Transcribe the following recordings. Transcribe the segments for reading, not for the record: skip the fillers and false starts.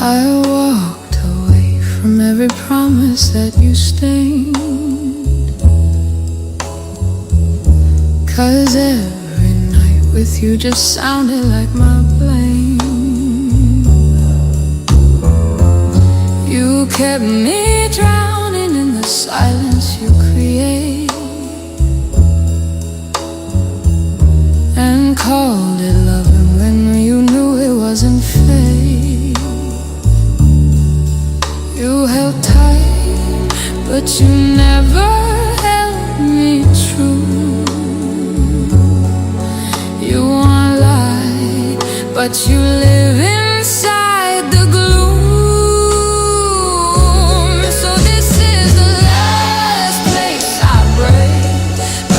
I walked away from every promise that you stained, 'cause every night with you just sounded like my blame. You kept me drowning in the silence you create, and called it loving when you knew it wasn't fake. You held tight, but you never held me true. You won't lie, but you live inside the gloom. So this is the last place I break,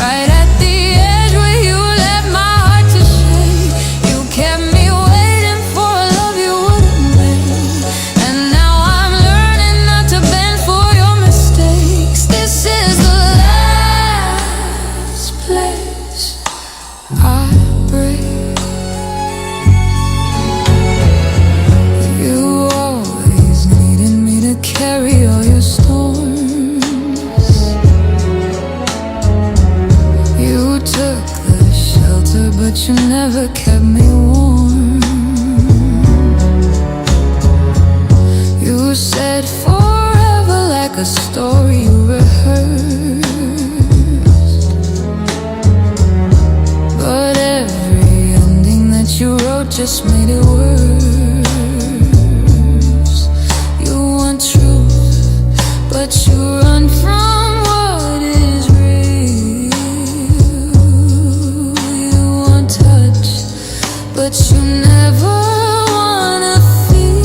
right at the edge where you left my heart to shake. You kept me waiting for a love you wouldn't make, and now I'm learning not to bend for your mistakes. This is the last place I break. You always needed me to carry all your storms. You took the shelter, but you never kept me warm. You said forever like a story you rehearsed, but every ending that you wrote just made it worse. You want truth, but you run from what is real. You want touch, but you never wanna feel.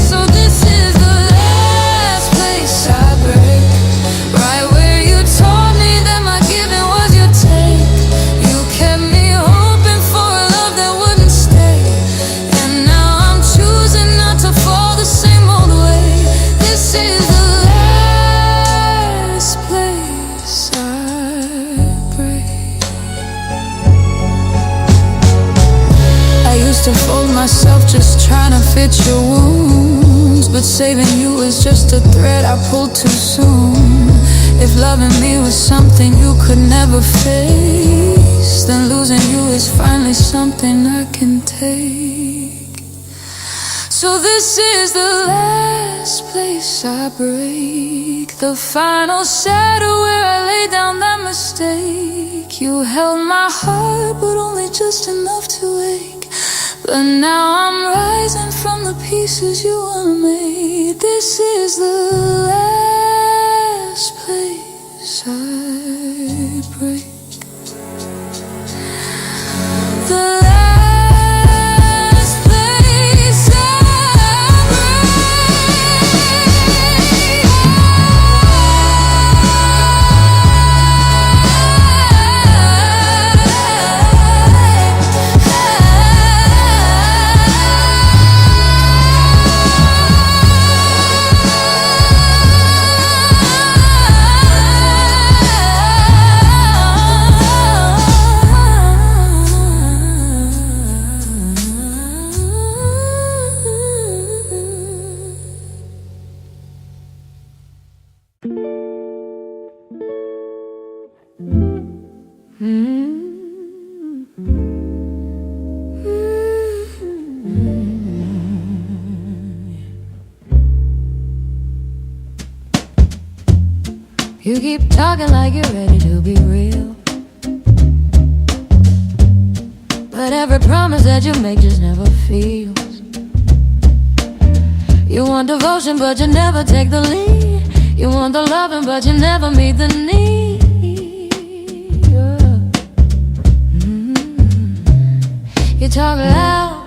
So this is the last place I break, right where you told me that my giving was your take. You kept me hoping for a love that wouldn't stay, and now I'm choosing not to fall the same old way. This is the last place I break. I used to fold myself just trying to fit your wounds, but saving you is just a thread I pulled too soon. If loving me was something you could never face, then losing you is finally something I can take. So this is the last place I break, the final shadow where I lay down that mistake. You held my heart, but only just enough to ache. But now I'm rising from the pieces you unmade. This is the last place I break. The last place I You keep talking like you're ready to be real, but every promise that you make just never feels. You want devotion, but you never take the lead. You want the loving, but you never meet the need. You talk loud,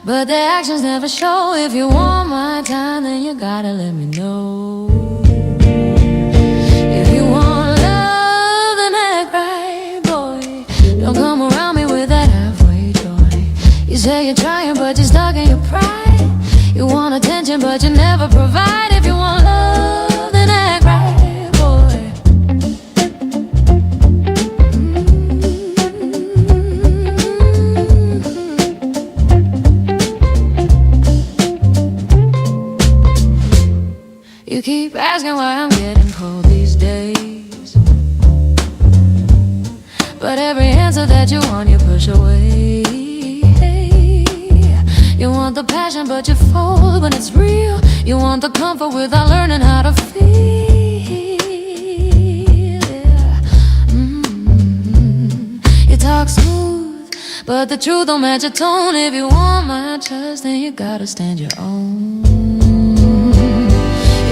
but the actions never show. If you want my time, then you gotta let me know. Don't come around me with that halfway joy. You say you're trying, but you're stuck in your pride. You want attention, but you never provide. If you want love, then act right, boy. You keep asking why I'm getting cold these days, but every answer that you want, you push away. You want the passion, but you fold when it's real. You want the comfort without learning how to feel. Yeah. You talk smooth, but the truth don't match your tone. If you want my trust, then you gotta stand your own.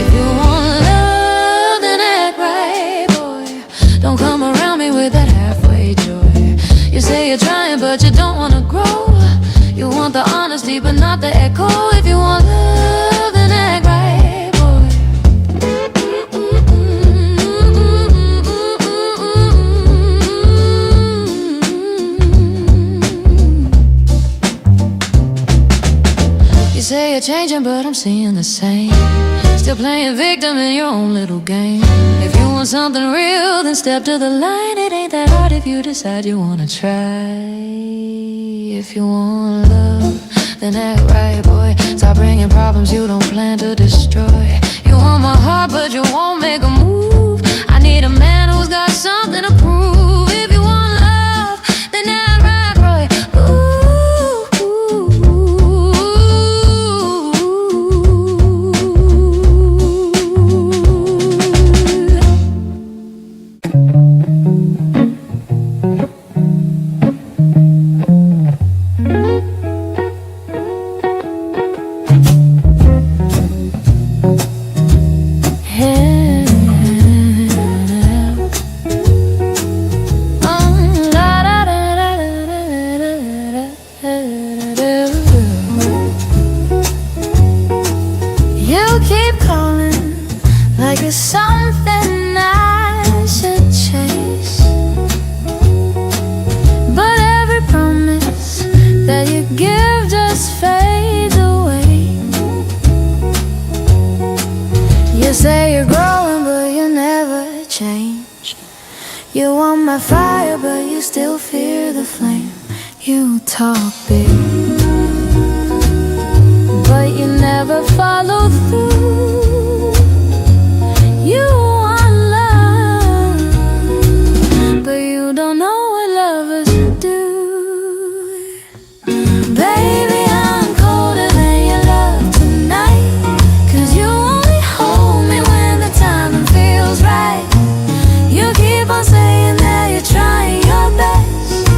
If you want love, then act right, boy. Don't come around me with that halfway joy. You say you're trying, but you don't wanna grow. You want the honesty, but not the echo. If you want love, then act right, boy. You say you're changing, but I'm seeing the same. Still playing victim in your own little game. If you want something real, then step to the line. It ain't that hard if you decide you wanna try. If you want love, then act right, boy. Stop bringing problems you don't plan to destroy. You want my heart, but you won't make a move. I need a man who's got something to prove. If you want love, then act right, boy. Something I should chase, but every promise that you give just fades away. You say you're growing, but you never change. You want my fire, but you still fear the flame. You talk big, but you never follow through. You want love, but you don't know what lovers do. Baby, I'm colder than your love tonight, 'cause you only hold me when the timing feels right. You keep on saying that you're trying your best,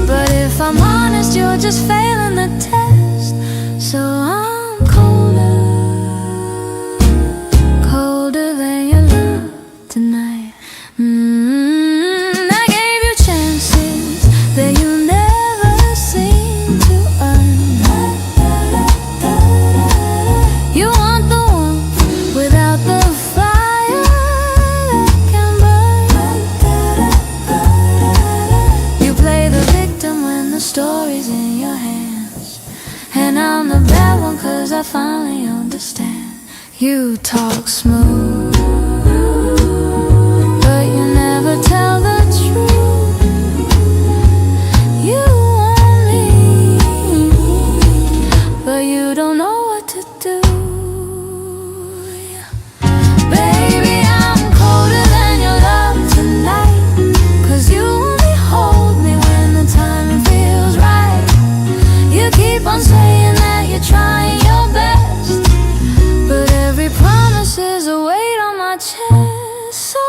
but if I'm honest, you're just failing the test. So I'm colder, colder than your love tonight. I gave you chances that you never seem to earn. You want the warmth without the fire that can burn. You play the victim when the story's in your hands, and I'm the bad one 'cause I finally understand. You talk smooth, but you never tell the truth. You want me, but you don't know what to do. Baby, I'm colder than your love tonight, 'cause you only hold me when the timing feels right. You keep on saying that you're trying your best, but every promise is a weight on my chest. So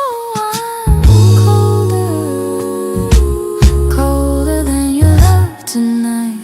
I'm colder, colder than your love tonight.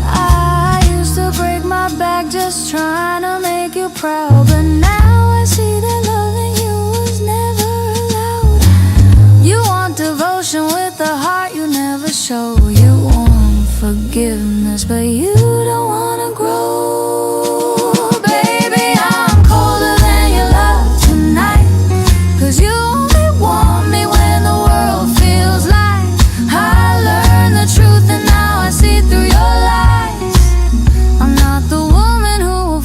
I used to break my back just trying to make you proud, but now I see that loving you was never allowed. You want devotion with a heart you never show. You want forgiveness, but you don't wanna grow. Baby, I'm colder than your love tonight, 'cause you only want me when the world feels like I learned the truth and now I see through your lies. I'm not the woman who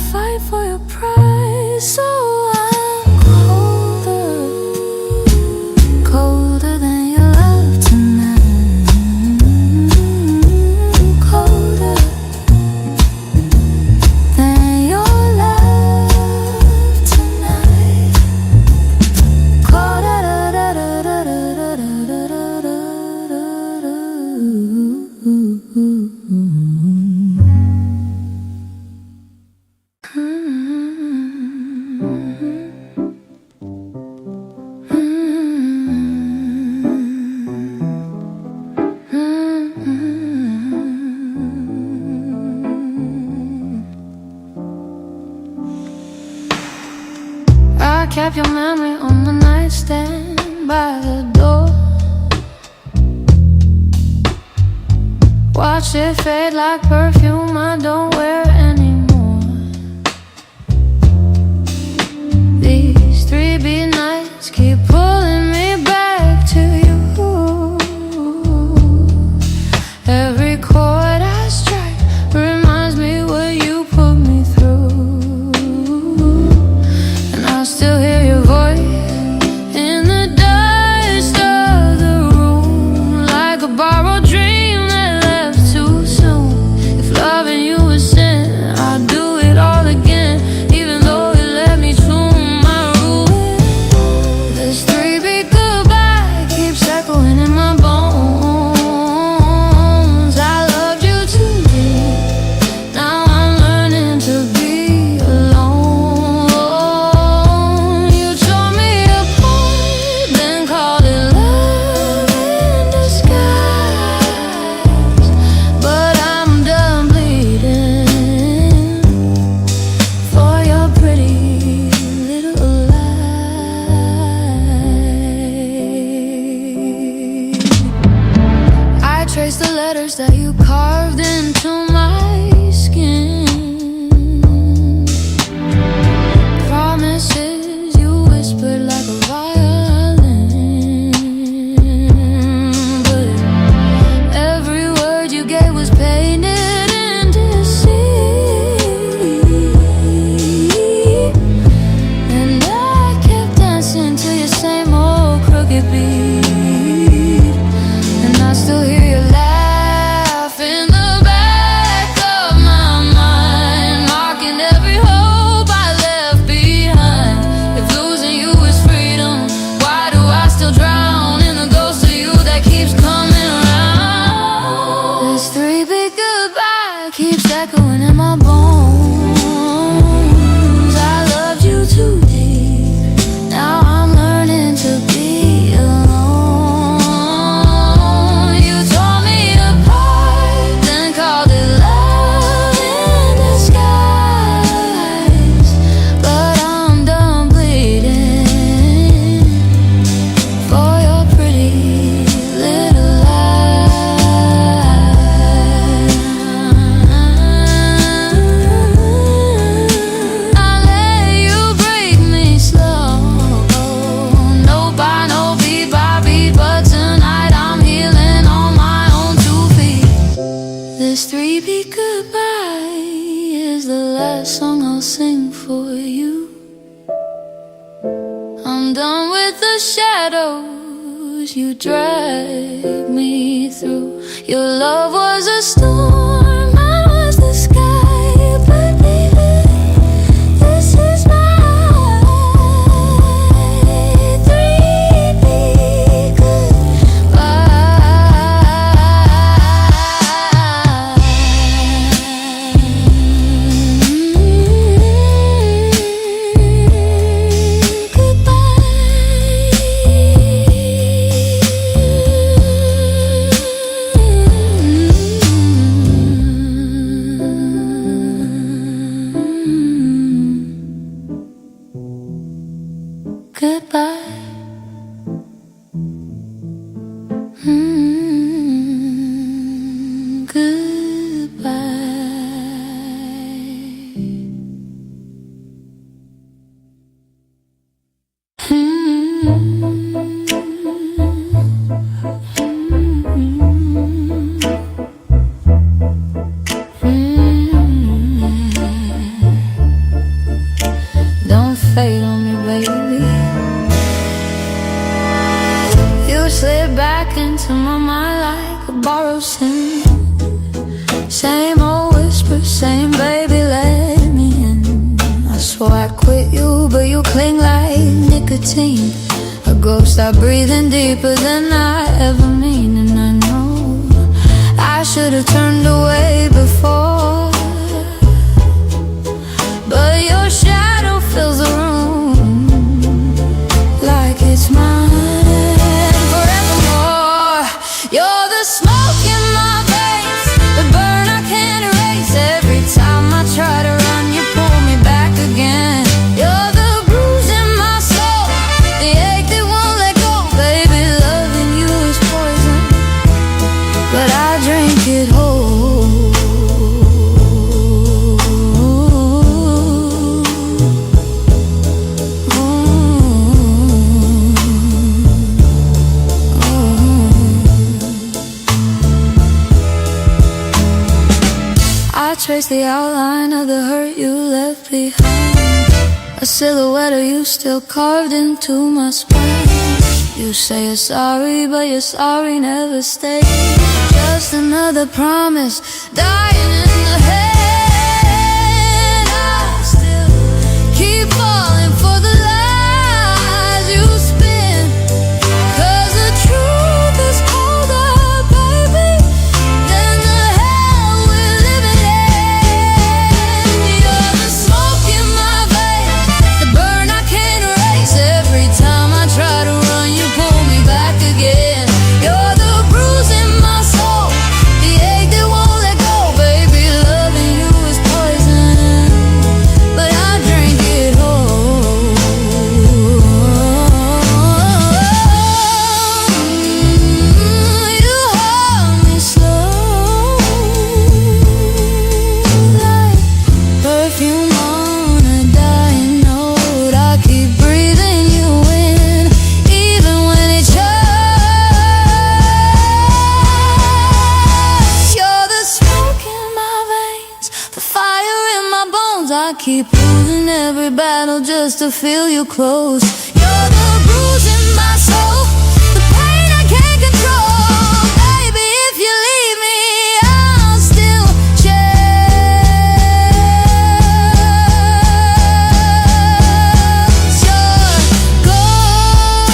Wipe your memory on the nightstand by the door. Watch it fade like perfume I don't wear anymore. These 3-beat nights keep pulling me back to you. Every chord I strike reminds me what you put me through. And I still hear your voice in the dust of the room, like a borrowed dream that left too soon. If loving you was sin, I'd do it all again, even though it led me to my ruin. This 3-beat goodbye keeps echoing in my bones. I loved you too deep, now I'm learning to be alone. You tore me apart, then called it love in disguise. But I'm done bleeding for your pretty little lies. I trace the letters that you carved into my skin, promises you whispered like a violin. But every word you gave was painted in deceit, and I kept dancing to your same old crooked beat. And I still hear your laugh in the back of my mind, mocking every hope I left behind. If losing you is freedom, why do I still drown in the ghost of you that keeps coming around? This 3-beat goodbye keeps echoing in my bones. I loved you too deep, now I'm learning to be alone. You tore me apart, then called it love in disguise. But I'm done bleeding for your pretty little lies. I let you break me slow, no by no, beat by beat. But tonight I'm healing on my own 2 feet. This 3-beat goodbye is the last song I'll sing for you. I'm done with the shadows you dragged me through. Your love was a storm, I was the sky. But baby, this is my 3-beat goodbye. Don't fade on me, baby. You slid back into my mind like a borrowed sin. Same old whisper, same baby, let me in. I swore I quit you, but you cling like nicotine. A ghost I breathing deeper than I ever mean. And I know I should have turned away before, but your shadow fills the room like it's mine forevermore. You're the smoke in my veins, the burn I can't erase. Every time I try to run, you pull me back again. You're the bruise in my soul, trace the outline of the hurt you left behind. A silhouette of you still carved into my spine. You say you're sorry, but your sorry never stayed. Just another promise dying in the head. I still keep falling for the lies you spin, 'cause the truth is colder, baby, than the hell we're living in. You're the smoke in my veins, the burn I can't erase. Every time I try to run, you pull me back again. You're the bruise in my soul, the ache that won't let go. Baby, loving you is poison, but I drink it whole. You hold me slow, like perfume on a dying note. I keep breathing you in, even when it hurts. You're the smoke in my veins, the fire in my bones. I keep losing every battle just to feel you close. You're the bruise in my soul, the pain I can't control. Baby, if you leave me, I'll still chase your ghost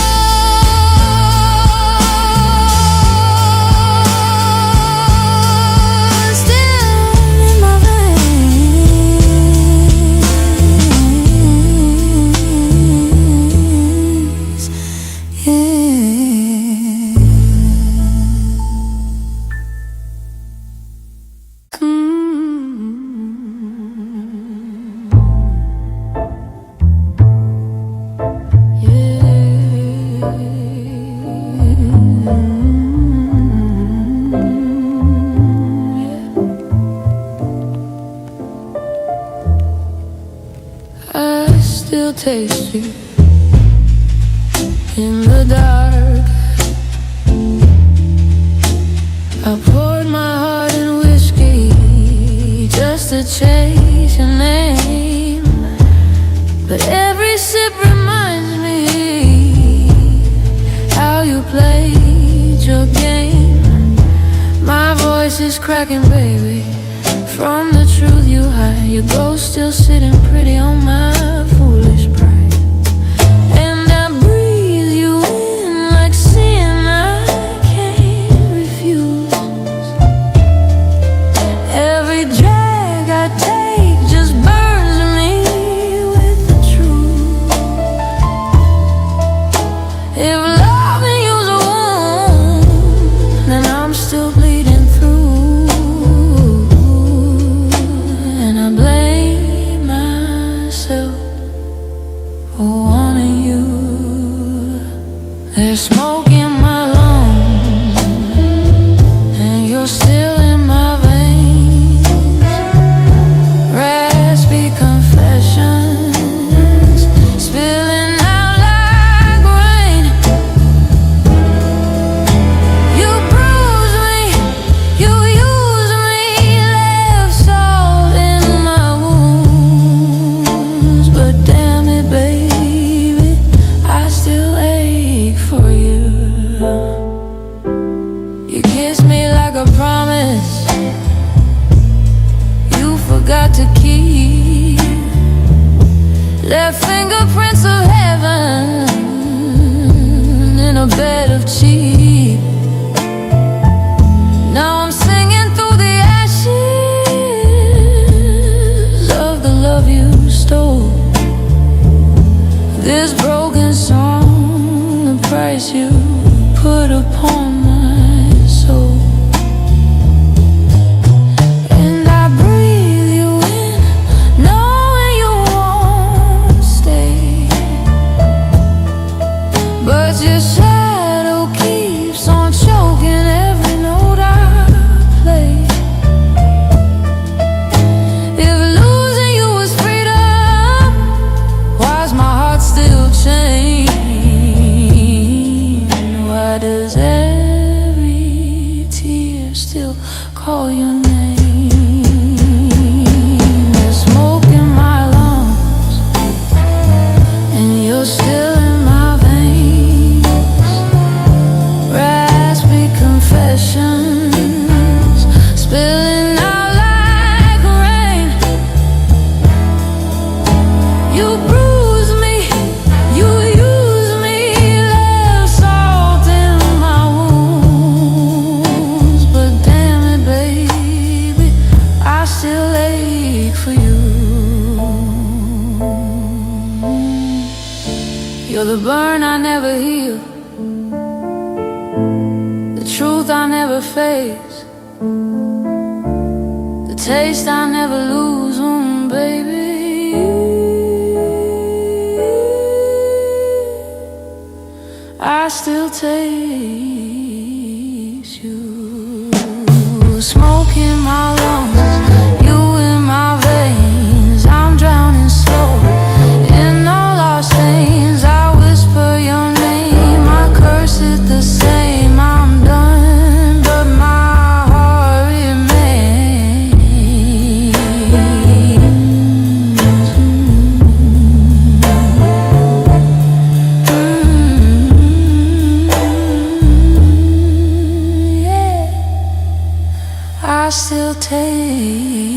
still in my veins. I still taste you in the dark. I poured my heart in whiskey just to chase your name, but every sip reminds me how you played your game. My voice is cracking, baby, from the truth you hide. Your ghost still sitting pretty on my foolish pride. And I breathe you in like sin I can't refuse. Every drag I take just burns me with the truth. If loving you's a wound, then I'm still bleeding through. And I blame myself for wanting you. There's smoke in my lungs, and you're still in my veins. Raspy confessions spilling out like rain. You bruise me, you use me, left salt in my wounds. But damn it, baby, I still ache for you. You kissed me like a promise you forgot to keep. Left fingerprints of heaven in a bed of cheap. Now I'm singing through the ashes of the love you stole. This broken song, the price you put upon my soul. And I breathe you in, knowing you won't stay. But your shadow keeps on choking every note I play. If losing you was freedom, why's my heart still chained? Why does every tear still call your name? the burn I never heal, the truth I never face, the taste I never lose, baby. I still taste you. Smoke in my lungs, you in my veins. I'm drowning slow in all our stains. I whisper your name, I curse it the same. I'm done, but my heart remains. I still take